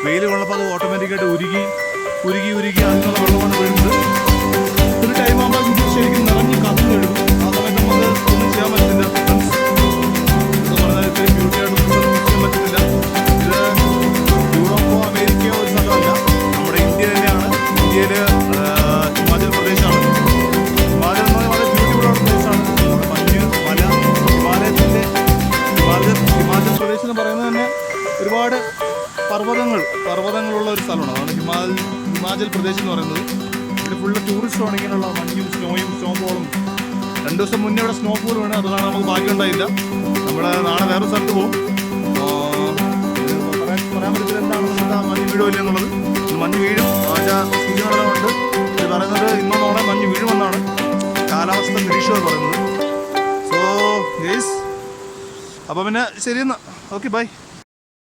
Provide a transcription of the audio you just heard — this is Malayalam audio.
വെയിൽ കൊള്ളപ്പോൾ അത് ഓട്ടോമാറ്റിക്കായിട്ട് ഉരുകി അതിനുള്ള വെള്ളമാണ് വീഴുന്നത്. ഒരു ടൈം ആകുമ്പോൾ ശരിക്കും നിറഞ്ഞ് കത്തി എഴുതും. ആ സമയത്ത് നമുക്ക് ഒന്നും ചെയ്യാൻ പറ്റത്തില്ല. എന്ന് പറഞ്ഞാൽ ഇത്തിരി ബ്യൂട്ടിയായിട്ടൊന്നും ചെയ്യാൻ പറ്റത്തില്ല. ഇത് യൂറോപ്പോ അമേരിക്കയോ ഒരു സ്ഥലമല്ല, നമ്മുടെ ഇന്ത്യ തന്നെയാണ്. ഇന്ത്യയിൽ ഹിമാചൽ പ്രദേശാണ്. ഹിമാചൽ എന്ന് പറഞ്ഞാൽ വളരെ ബ്യൂട്ടിഫുൾ പ്ലേസാണ്. നമ്മുടെ മഞ്ഞ് മല ഹിമാചൽ പ്രദേശ് എന്ന് പറയുന്നത് തന്നെ ഒരുപാട് പർവ്വതങ്ങളുള്ള ഒരു സ്ഥലമാണ്. അതാണ് ഹിമാചൽ പ്രദേശ് എന്ന് പറയുന്നത്. ഇവിടെ ഫുള്ള് ടൂറിസ്റ്റാണ്. ഇങ്ങനെയുള്ള മഞ്ഞും സ്നോഫോളും. 2 ദിവസം മുന്നേ ഇവിടെ സ്നോഫോൾ വേണം, അത് കാണാൻ നമുക്ക് ഭാഗ്യം ഉണ്ടായില്ല. നമ്മൾ നാളെ വേറെ സ്ഥലത്ത് പോകും. പറയാൻ പറ്റത്തില്ല എന്താണെന്ന്, മഞ്ഞ് വീഴോ ഇല്ല എന്നുള്ളത്. മഞ്ഞ് വീഴും, സൂചനകളുണ്ട്. ഇത് പറയുന്നത് ഇന്നോ നാളെ മഞ്ഞ് വീഴുമെന്നാണ് കാലാവസ്ഥ നിരീക്ഷകർ പറയുന്നത്. സോ ഗൈസ്, അപ്പോൾ പിന്നെ ശരിയെന്നാ, ഓക്കെ ബൈ.